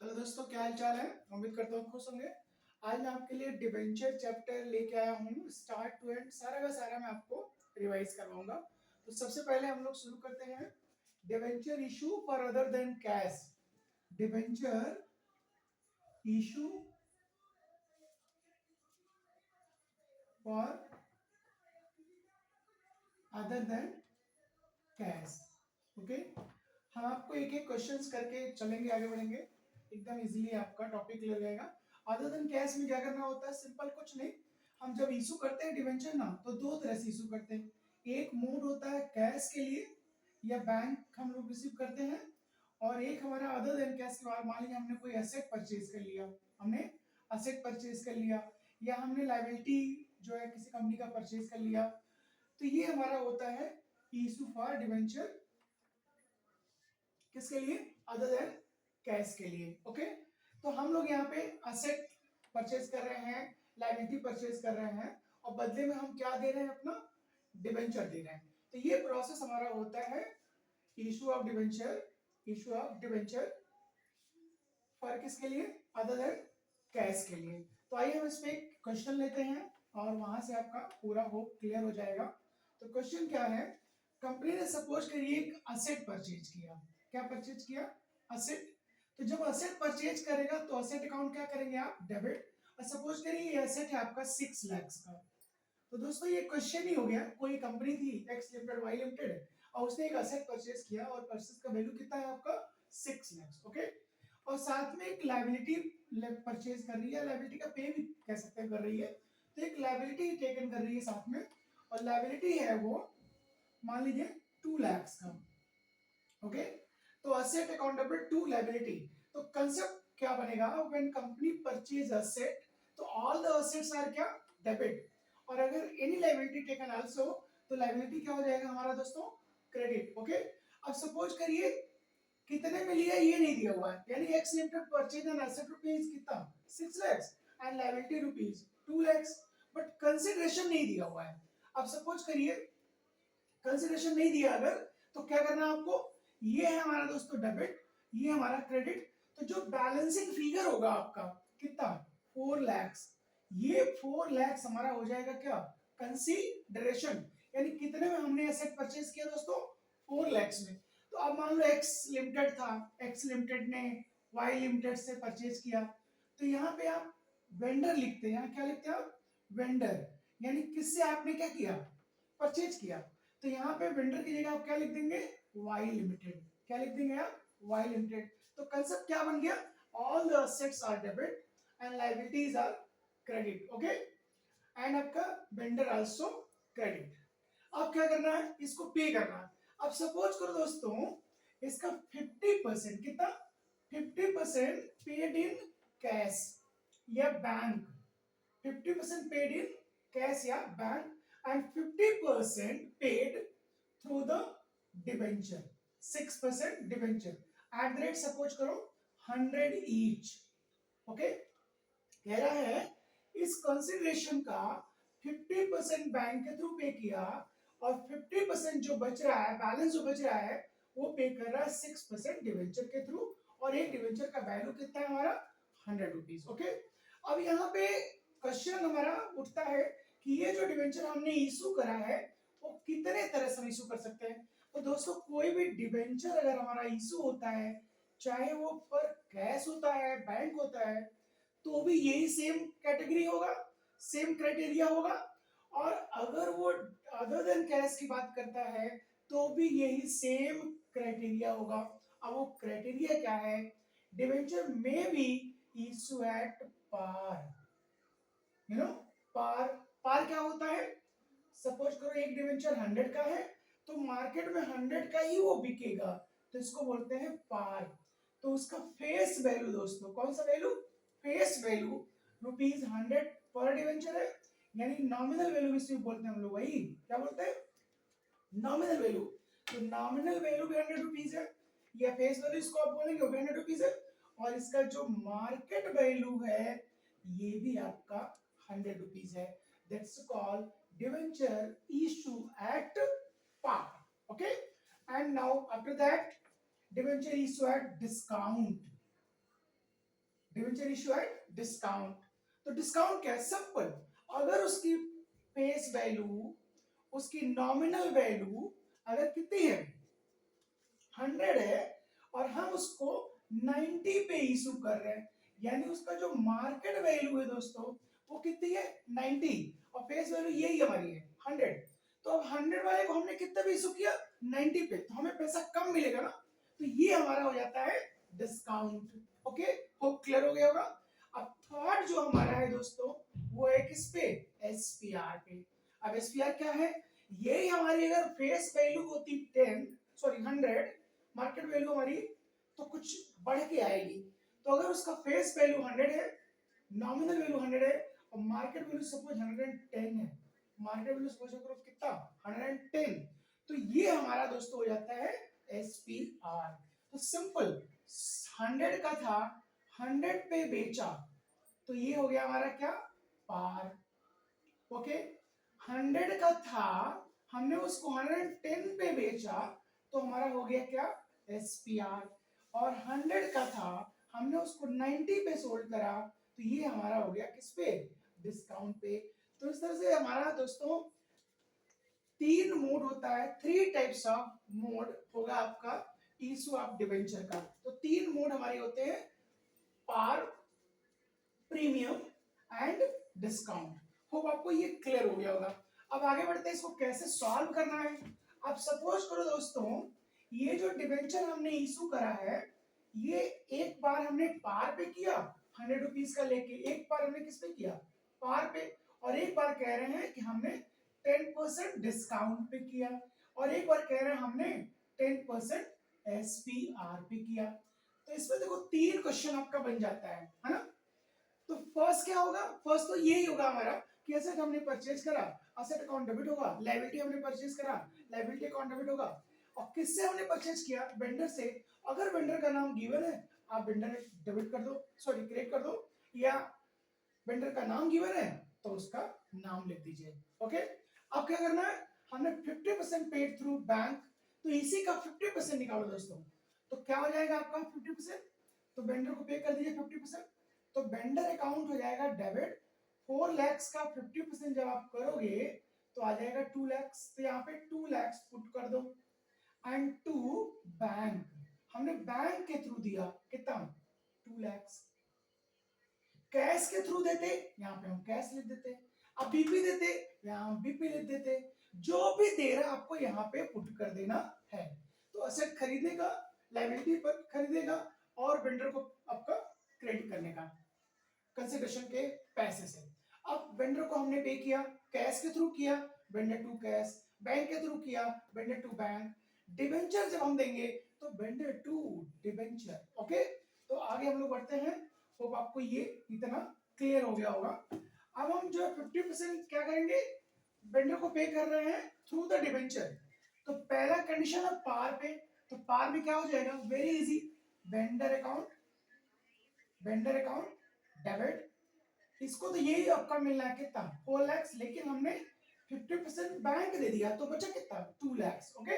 Hello दोस्तों, क्या हाल चाल है। उम्मीद करता हूँ खुश होंगे। आज मैं आपके लिए डिबेंचर चैप्टर लेके आया हूँ। स्टार्ट टू एंड सारा का सारा मैं आपको रिवाइज करवाऊंगा। तो सबसे पहले हम लोग शुरू करते हैं। Debenture issue for other than cash. Debenture issue for other than cash. Okay, हम आपको एक एक क्वेश्चंस करके चलेंगे, आगे बढ़ेंगे। एकदम इजीली आपका टॉपिक क्लियर रहेगा। अदर देन कैश में क्या करना होता है? सिंपल, कुछ नहीं। हम जब इशू करते हैं डिवेंचर ना, तो दो तरह से इशू करते हैं। एक मोड होता है कैश के लिए या बैंक हम लोग रिसीव करते हैं, और एक हमारा अदर देन कैश के बाद मान लीजिए हमने कोई एसेट परचेज कर लिया। हमने एसेट परचेज कर लिया या हमने लायबिलिटी जो है किसी कंपनी का परचेज कर लिया, तो ये हमारा होता है इशू फॉर डिवेंचर। किसके लिए? अदर देन कैश के लिए। ओके, तो हम लोग यहाँ पे असेट परचेज कर रहे हैं, लायबिलिटी परचेज कर रहे हैं, और बदले में हम क्या दे रहे हैं? अपना डिबेंचर दे रहे हैं। तो ये प्रोसेस हमारा होता है issue of debenture. Issue of debenture for किसके लिए? अदर देन कैश के लिए। तो आइए हम इस पे क्वेश्चन लेते हैं और वहां से आपका पूरा होप क्लियर हो जाएगा। तो क्वेश्चन क्या है? कंपनी ने सपोज करिए एक असेट परचेज किया। क्या परचेज किया? असेट। तो जब असेट परचेज करेगा तो असेट अकाउंट क्या करेंगे आप? डेबिट। और सपोज करिए ये असेट है आपका 6 लाख का। तो दोस्तों ये क्वेश्चन ही हो गया। कोई कंपनी थी एक्स लिमिटेड, वाई लिमिटेड, और उसने एक असेट परचेज किया और परचेज का वैल्यू कितना है आपका? 6 लाख। ओके, और साथ में एक लायबिलिटी परचेज कर रही है, लायबिलिटी का पे भी कह सकते हैं कर रही है। तो एक लायबिलिटी टेकन कर रही है साथ में, और लायबिलिटी है वो मान लीजिए 2 लाख का। ओके, तो असेट अकाउंटेबल टू लायबिलिटी। तो कंसेप्ट क्या बनेगा? व्हेन कंपनी परचेज असेट, तो ऑल द असेट्स आर क्या? डेबिट। और अगर एनी लायबिलिटी टेकन आल्सो, तो लायबिलिटी क्या हो जाएगा हमारा दोस्तों? क्रेडिट। ओके, अब सपोज करिए कितने में लिया ये नहीं दिया हुआ है, यानी x limited purchase an asset rupees कितना? 6 lakh and liability rupees 2 lakh, but consideration नहीं दिया हुआ है। अब सपोज करिए कंसिडरेशन नहीं दिया अगर, तो क्या करना है आपको? ये है हमारा दोस्तों डेबिट, ये हमारा क्रेडिट। तो जो बैलेंसिंग फिगर होगा आपका कितना? 4 लाख। ये 4 लाख हमारा हो जाएगा क्या? कंसीडरेशन। यानी कितने में हमने एसेट परचेज किया दोस्तों? 4 लाख में। तो अब मान लो एक्स लिमिटेड था, एक्स लिमिटेड ने वाई लिमिटेड से परचेज किया। तो यहाँ पे आप वेंडर लिखते हैं। यहाँ क्या लिखते हैं आप? वेंडर। यानी किससे आपने क्या किया? परचेज किया। तो यहाँ पे वेंडर की जगह आप क्या लिख देंगे? Y limited. क्या लिख देंगे आप? Y limited. तो कंसेप्ट क्या बन गया? All the assets are debit and liabilities are credit. Okay, and आपका वेंडर आल्सो क्रेडिट। अब क्या करना है? इसको पे करना है। अब सपोज करो दोस्तों इसका 50% कितना? 50% पेड इन कैश या बैंक। 50% पेड इन कैश या bank and 50% paid through the debenture. 6% debenture at the rate suppose करो 100 ईच। ओके, कह रहा है इस कंसिडरेशन का 50% बैंक के थ्रू पे किया, और 50% जो बच रहा है, बैलेंस जो बच रहा है, वो पे कर रहा है 6% डिवेंचर के थ्रू। और एक डिवेंचर का वैल्यू कितना है हमारा? 100 रुपीज। ओके, अब यहाँ पे क्वेश्चन हमारा उठता है कि ये जो डिवेंचर हमने इशू करा है वो कितने तरह से इशू कर सकते हैं। तो दोस्तों कोई भी डिवेंचर अगर हमारा इशू होता है, चाहे वो पर कैश होता है, बैंक होता है, तो भी यही सेम कैटेगरी होगा, सेम क्राइटेरिया होगा। और अगर वो अदर देन कैश की बात करता है तो भी यही सेम क्राइटेरिया होगा। अब वो क्राइटेरिया क्या है? डिवेंचर में be issue at par. You know, par. Par क्या होता है? सपोज करो एक डिवेंचर 100 का है, तो मार्केट में 100 का ही वो बिकेगा, तो इसको बोलते हैं पार। तो उसका फेस वैल्यू दोस्तों, कौन सा वैल्यू? फेस वैल्यू ₹100 पर डिवेंचर है, यानी नॉमिनल वैल्यू इसमें बोलते हैं हम लोग। वही क्या बोलते हैं? Nominal value. तो नॉमिनल वैल्यू भी 100 रुपीज है, या फेस वैल्यू इसको आप बोलेंगे वो भी 100 रुपीज है, और इसका जो मार्केट वैल्यू है ये भी आपका 100 रुपीज है। That's called debenture issue at par. Okay, and now after that debenture issue at discount. Debenture issue at discount. तो डिस्काउंट क्या है, सिंपल, अगर उसकी फेस वैल्यू, उसकी नॉमिनल वैल्यू अगर कितनी है 100 है और हम उसको 90 पे इशू कर रहे हैं, यानी उसका जो मार्केट वैल्यू है दोस्तों वो कितनी है 90 और फेस वैल्यू यही हमारी है 100। तो अब 100 वाले को हमने कितना पे इशू किया 90 पे, तो हमें पैसा कम मिलेगा ना, तो ये हमारा हो जाता है डिस्काउंट। ओके, होप क्लियर हो गया होगा। अब थर्ड जो हमारा है दोस्तों वो है किस पे, एसपीआर पे। अब एसपीआर क्या है, यही हमारी अगर फेस वैल्यू होती 10 सॉरी 100, मार्केट वैल्यू हमारी तो कुछ बढ़ के आएगी। तो अगर उसका फेस वैल्यू 100 है, नॉमिनल वैल्यू 100 है और मार्केट वैल्यू सपोज 110 है, मार्केट वैल्यू सपोज करो कितना 110, तो ये हमारा दोस्तों हो जाता है एसपीआर। तो सिंपल, 100 का था 100 पे बेचा, तो ये हो गया हमारा क्या, पार। ओके, 100 का था हमने उसको 110 पे बेचा, तो हमारा हो गया क्या, एसपीआर। और 100 का था हमने उसको 90 पे सोल्ड करा, तो ये हमारा हो गया किस पे, डिस्काउंट पे। तो इस तरह से हमारा दोस्तों 3 मोड होता है, 3 टाइप्स ऑफ मोड होगा आपका इशू ऑफ डिबेंचर का। तो 3 मोड हमारे होते हैं, पार, प्रीमियम एंड डिस्काउंट। होप आपको ये क्लियर हो गया होगा। अब आगे बढ़ते हैं, इसको कैसे सॉल्व करना है। अब सपोज करो दोस्तों ये जो डिबेंचर हमने इशू करा है, ये एक बार हमने पार पे किया 100 रुपीज का लेके, एक बार हमने किस पे किया, पार पे, और एक बार कह रहे हैं कि हमने 10% डिस्काउंट पे किया, और एक बार कह रहे हैं हमने 10% एसपीआर पे किया। तो इसमें देखो 3 क्वेश्चन आपका बन जाता है ना। तो फर्स्ट क्या होगा, फर्स्ट तो यही होगा हमारा कि एसेट हमने परचेज करा, एसेट अकाउंट डेबिट होगा, लायबिलिटी हमने परचेज करा, लायबिलिटी अकाउंट डेबिट होगा। और किससे हमने परचेज किया, वेंडर से। अगर वेंडर का नाम गिवन है, आप वेंडर डेबिट कर दो, सॉरी क्रेडिट कर दो, या वेंडर का नाम गिवन है तो उसका नाम लिख दीजिए। ओके, अब क्या करना है, हमने 50% पेड थ्रू बैंक, तो इसी का 50% निकालो दोस्तों। तो क्या हो जाएगा आपका 50%, तो वेंडर को पे कर दीजिए 50%, तो वेंडर अकाउंट हो जाएगा डेबिट। 4 लाख का 50% जब आप करोगे तो आ जाएगा 2 लाख, तो यहाँ पे 2 लाख पुट कर दो। एंड टू बैंक, हमने बैंक के थ्रू दिया कितना 2 लाख। कैश के थ्रू देते, यहाँ पे हम कैश लिख देते, अब बीपी देते, यहाँ हम बीपी लिख देते। जो भी दे रहा आपको यहाँ पे पुट कर देना है। तो असेट खरीदेगा, लायबिलिटी पर खरीदेगा, और वेंडर को आपका क्रेडिट करने का कंसिडरेशन के पैसे से। अब वेंडर को हमने पे किया, कैश के थ्रू किया, वेंडर टू कैश, बैंक के थ्रू किया, वेंडर टू बैंक। डिबेंचर जब हम देंगे तो वेंडर टू डिबेंचर। ओके, तो आगे हम लोग बढ़ते हैं। होप आपको ये इतना क्लियर हो गया होगा। अब हम जो 50% क्या करेंगे, वेंडर को पे कर रहे हैं थ्रू द डिबेंचर। तो पहला कंडीशन है पार पे, तो पार में क्या हो जाएगा, very easy, vendor account, vendor account debit. इसको तो यही आपका मिलना है कितना 4 लाख, लेकिन हमने 50% बैंक दे दिया तो बचा कितना 2 lakh. Okay,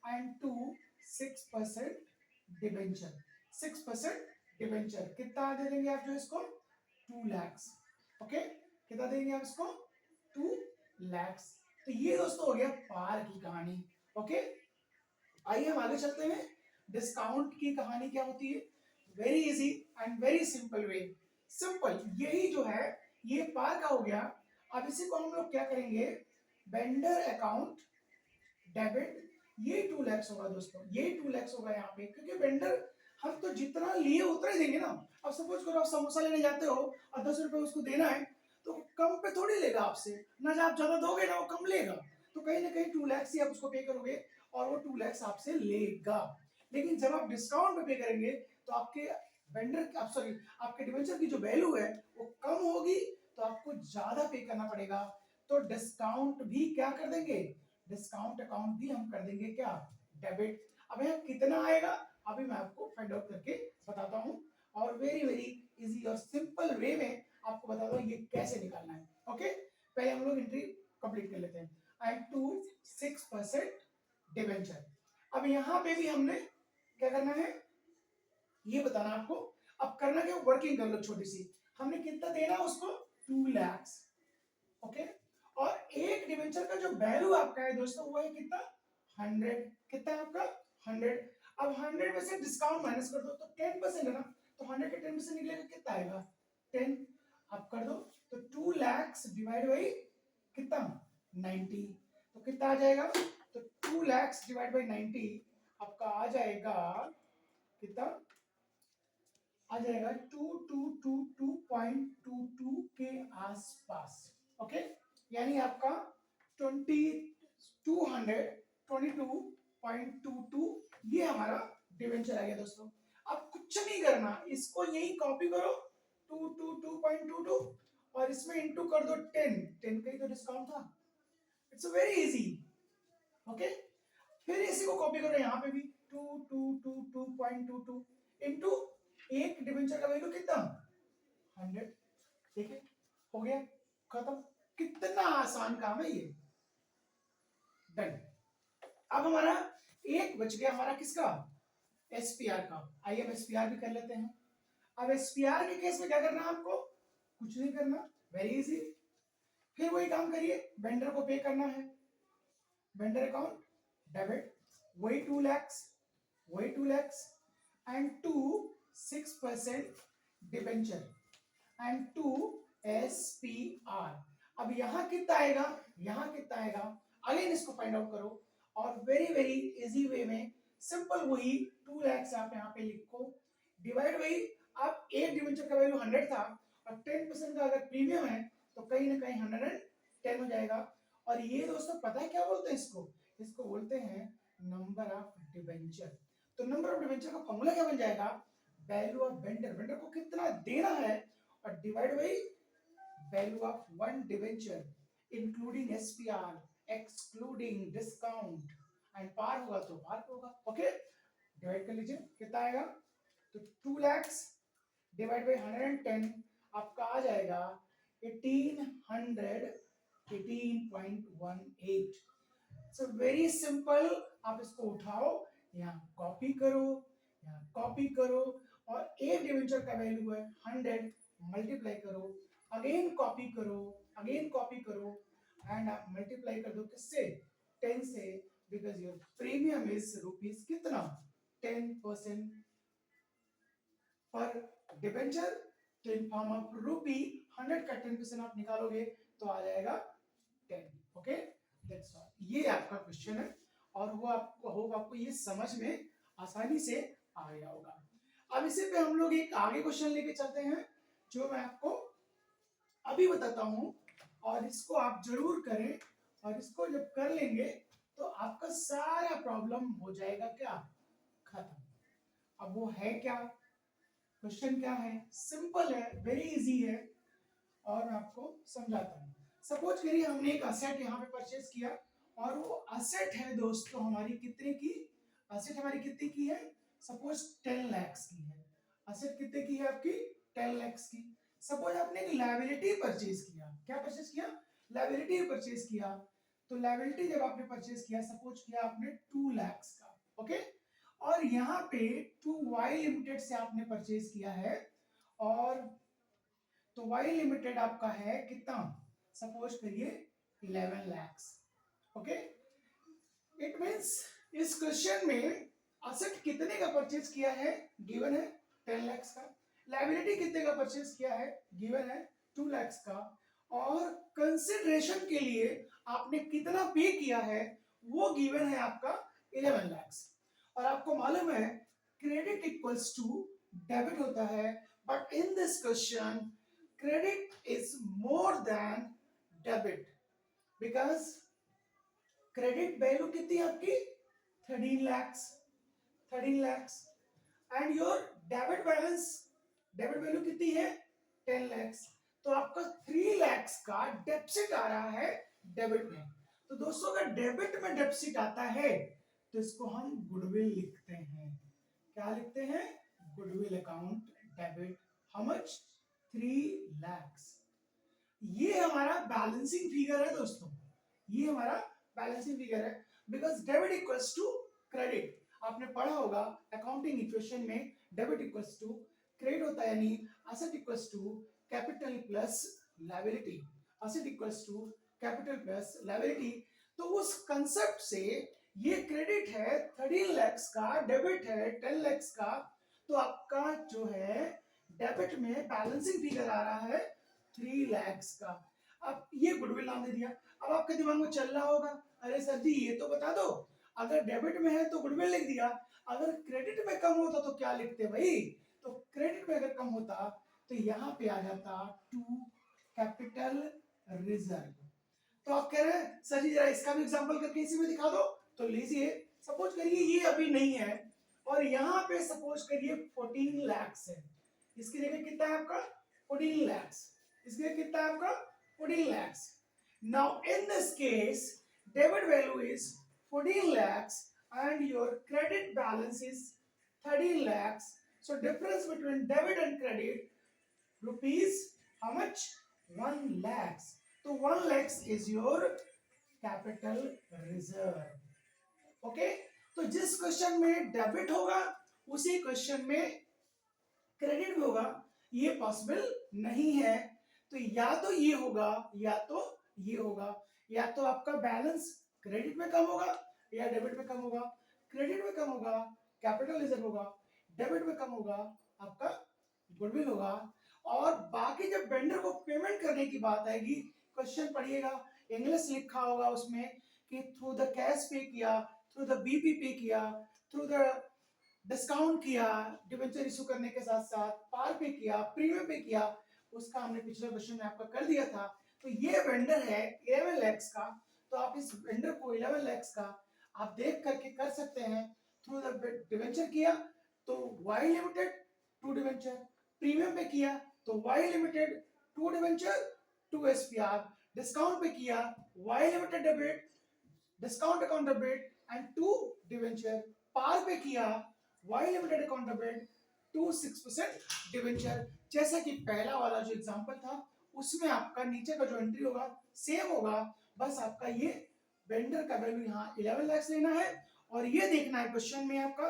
and to 6% debenture, 6% debenture कितना दे देंगे आप जो इसको 2 लाख। ओके, कितना देंगे आप इसको 2 लाख। तो ये दोस्तों हो गया पार की कहानी। ओके, आइए हम आगे चलते हैं। डिस्काउंट की कहानी क्या होती है, very easy and very simple way. Simple यही जो है ये पार का हो गया। अब इसी को हम लोग क्या करेंगे, वेंडर अकाउंट डेबिट, ये 2 लाख होगा दोस्तों, ये 2 लाख होगा यहाँ पे, क्योंकि वेंडर हम तो जितना लिए उतना ही देंगे ना। अब सपोज करो आप समोसा लेने जाते हो और 10 रुपए उसको देना है, तो कम पे थोड़ी लेगा आपसे ना, जब आप ज्यादा दोगे ना वो कम लेगा। तो कहीं ना कहीं 2 लाख ही आप उसको पे करोगे और वो 2 लाख आपसे लेगा। लेकिन जब आप डिस्काउंट पे करेंगे तो आपके वेंडर, आप सॉरी आपके डिबेंचर की जो वैल्यू है वो कम होगी, तो आपको ज्यादा पे करना पड़ेगा। तो डिस्काउंट भी क्या कर देंगे, डिस्काउंट अकाउंट भी हम कर देंगे क्या, डेबिट। अब यहाँ कितना आएगा अभी मैं आपको फाइंड आउट करके बताता हूँ, और वेरी वेरी इजी और सिंपल वे में आपको बताता हूँ ये कैसे निकालना है। ओके, पहले हम लोग एंट्री कंप्लीट कर लेते हैं। And to 6% debenture. अब यहाँ पे भी हमने क्या करना है ये बताना आपको। अब करना करना क्या, वर्किंग कर लो छोटी सी। हमने कितना देना उसको, 2 लाख, ओके। और एक डिवेंचर का जो वैल्यू आपका है दोस्तों वो है कितना, 100। कितना है आपका, 100। अब 100 में से डिस्काउंट माइनस कर दो तो 10% है ना, तो 100 के 10% निकलेगा, कितना आएगा, 10। अब कर दो तो 2 लाख डिवाइड बाई कितना, 90, तो कितना आ जाएगा, तो 2 लाख डिवाइड बाई 90 आपका आ जाएगा कितना, आ जाएगा 2222.22 के आसपास, ओके। यानी आपका 2222.22 ये हमारा डिवेंचर आ गया दोस्तों। अब कुछ नहीं करना, इसको यही कॉपी करो 222.22 और इसमें इंटू कर दो 10, 10 का ही तो डिस्काउंट था, इट्स वेरी इजी, ओके। फिर इसी को कॉपी करो यहाँ पे भी 2222.22 इंटू एक डिवेंचर का वैल्यू कितना, 100, ठीक है, हो गया, खत्म। कितना आसान काम है ये, डन। अब हमारा एक बच गया हमारा किसका, एसपीआर का। आइए हम एसपीआर भी कर लेते हैं। अब एसपीआर के केस में क्या करना है आपको, कुछ नहीं करना, वेरी इजी। फिर वही काम करिए, वेंडर को पे करना है, वेंडर अकाउंट डेबिट, वही 2 लाख, वही 2 lakh and 6% debenture and 2 SPR. अब यहां कितना आएगा, यहां कितना आएगा, अगेन इसको फाइंड आउट करो और वेरी वेरी इजी वे में सिंपल वही 2 लाख आप यहां पे लिखो, डिवाइड बाई, आप एक डिबेंचर का वैल्यू 100 था और 10% का अगर प्रीमियम है तो कहीं ना कहीं 110 हो जाएगा। और ये दोस्तों पता है क्या बोलते हैं इसको, इसको बोलते हैं नंबर ऑफ डिबेंचर। तो नंबर ऑफ डिबेंचर का फॉर्मूला क्या बन जाएगा, वैल्यू ऑफ वेंडर, वेंडर को कितना देना है और divide by value of one debenture including SPR excluding discount and par होगा तो पार होगा, ओके। डिवाइड कर लीजिए कितना आएगा, तो 2 लाख डिवाइड बाई 110 आपका आ जाएगा 1818.18। सो वेरी सिंपल, आप इसको उठाओ, यहाँ कॉपी करो, यहाँ कॉपी करो और एक डिवेंचर का वैल्यू है 100, मल्टीप्लाई करो, अगेन कॉपी करो, अगेन कॉपी करो एंड आप मल्टीप्लाई कर दो किससे, 10 से, because your premium is rupees कितना, 10% पर डिवेंचर। तो इन फॉर्म ऑफ रूपी 100 का 10% आप निकालोगे तो आ जाएगा 10, ओके। दैट्स ऑल, ये आपका क्वेश्चन है और वो आपको होप आपको ये समझ में आसानी से आ गया होगा। अब इसी पे हम लोग एक आगे क्वेश्चन लेके चलते हैं जो मैं आपको अभी बताता हूं और इसको आप जरूर करें और इसको जब कर लेंगे तो आपका सारा प्रॉब्लम हो जाएगा क्या, खत्म। अब वो है क्या, क्वेश्चन क्या है, सिंपल है, वेरी इजी है और मैं आपको समझाता हूँ। सपोज करिए हमने एक असेट यहाँ पे परचेज किया और वो असेट है दोस्तों हमारी कितने की, असेट हमारी कितने की है, सपोज 10 लाख की है, असेट कितने की है आपकी, 10 लाख की। सपोज आपने एक लायबिलिटी परचेज किया, क्या परचेज किया, लायबिलिटी परचेज किया। तो लायबिलिटी जब आपने परचेज किया, सपोज किया आपने 2 लाख का, ओके। और यहाँ पे 2Y लिमिटेड से आपने परचेज किया है और तो Y लिमिटेड आपका है कितना, सपोज करिए 11 लाख, ओके। इट मींस इस क्वेश्चन में असेट कितने का परचेज किया है, गिवन है 10 लाख का, लायबिलिटी कितने का परचेज किया है, गिवन है 2 लाख का, और कंसिडरेशन के लिए आपने कितना पे किया है वो गिवन है आपका 11 लाख। और आपको मालूम है क्रेडिट इक्वल्स टू डेबिट होता है, but in this question credit is more than debit because credit value कितनी है आपकी 13 lakhs, 13 lakhs and your debit balance, debit value कितनी है 10 lakhs। तो आपका 3 lakhs का डेबिट आ रहा है डेबिट में। तो दोस्तों अगर डेबिट में डेबिट आता है तो इसको हम गुडविल लिखते हैं, क्या लिखते हैं, goodwill account debit, how much 3 lakhs। ये हमारा बैलेंसिंग फिगर है दोस्तों, ये हमारा बैलेंसिंग फिगर है because debit equals to credit. आपने पढ़ा होगा अकाउंटिंग इक्वेशन में डेबिट इक्वल्स टू क्रेडिट होता है यानी asset equals to capital plus liability, asset equals to capital plus liability. तो उस कंसेप्ट से ये क्रेडिट है 13 लाख का, डेबिट है 10 लाख का, तो आपका जो है डेबिट में बैलेंसिंग फिगर आ रहा है 3 लाख का। अब ये गुडविल नाम दे दिया। अब आपके दिमाग में चल रहा होगा, अरे सर जी ये तो बता दो, अगर डेबिट में है तो गुडविल लिख दिया, अगर क्रेडिट में कम होता तो क्या लिखते भाई? तो क्रेडिट में अगर कम होता तो यहाँ पे आ जाता टू कैपिटल रिजर्व। तो आप कह रहे हैं सर जी जरा इसका भी एग्जांपल करके इसी में दिखा दो। तो लीजिए, सपोज करिए ये अभी नहीं है और यहाँ पे सपोज करिए 14 लाख है, इसकी जगह कितना है आपका 14 लाख, इसकी जगह कितना है आपका 14 lakhs. Now in this case, debit value is 14 lakhs and your credit balance is 13 lakhs. So difference between debit and credit rupees how much? 1 lakhs. So 1 lakhs is your capital reserve. Okay? तो जिस question में debit होगा उसी question में credit भी होगा, ये possible नहीं है। तो या तो ये होगा या तो ये होगा, या तो आपका बैलेंस क्रेडिट में कम होगा या डेबिट में कम होगा। क्रेडिट में कम होगा कैपिटल रिजर्व होगा, डेबिट में कम होगा आपका गुडविल होगा। और बाकी जब वेंडर को पेमेंट करने की बात आएगी, क्वेश्चन पढ़िएगा, इंग्लिश लिखा होगा उसमें कि थ्रू द कैश पे किया, थ्रू द बीपी पे किया, थ्रू द डिस्काउंट किया, डिबेंचर इशू करने के साथ साथ पार पे किया, प्रीमियम पे किया, उसका हमने पिछले क्वेश्चन में आपका कर दिया था। तो ये वेंडर है 11 लाख का, तो आप इस वेंडर को 11 लाख का आप देख करके कर सकते हैं। थ्रू द डिबेंचर किया तो Y limited to debenture, premium पे किया तो Y limited to debenture to SPR, discount पे किया Y limited debit, discount account debit and to debenture, par पे किया Y limited account debit to 6% debenture. जैसा कि पहला वाला जो एग्जांपल था उसमें आपका नीचे का जो एंट्री होगा सेम होगा, बस आपका ये वेंडर का वैल्यू यहाँ 11 लाख लेना है और ये देखना है क्वेश्चन में आपका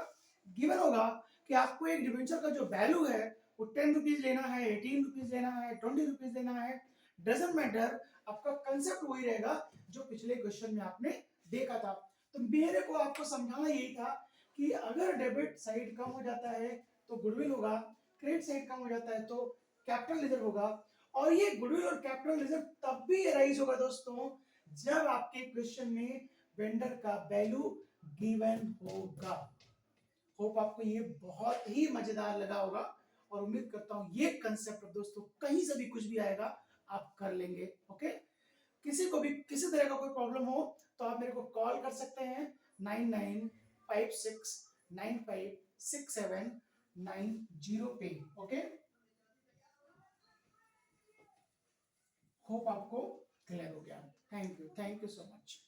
गिवन होगा कि आपको एक डिबेंचर का जो वैल्यू है वो 10 रुपीज लेना है, 18 रुपीज लेना है, 20 रुपीज लेना है, डजंट मैटर, आपका कंसेप्ट वही रहेगा जो पिछले क्वेश्चन में आपने देखा था। तो मेरे को आपको समझाना यही था कि अगर डेबिट साइड कम हो जाता है तो गुडविल होगा, क्रेडिट साइड कम हो जाता है तो कैपिटल रिजर्व होगा। और ये गुडविल और कैपिटल रिजर्व तब भी राइज होगा दोस्तों जब आपके क्वेश्चन में वेंडर का वैल्यू गिवन होगा। होप आपको ये बहुत ही मजेदार लगा होगा और उम्मीद करता हूं ये कंसेप्ट दोस्तों कहीं से भी कुछ भी आएगा आप कर लेंगे। ओके, किसी को भी किसी तरह का कोई प्रॉब्लम हो तो आप मेरे को कॉल कर सकते हैं 9956956790 पे। ओके, होप आपको क्लियर हो गया। Thank you so much.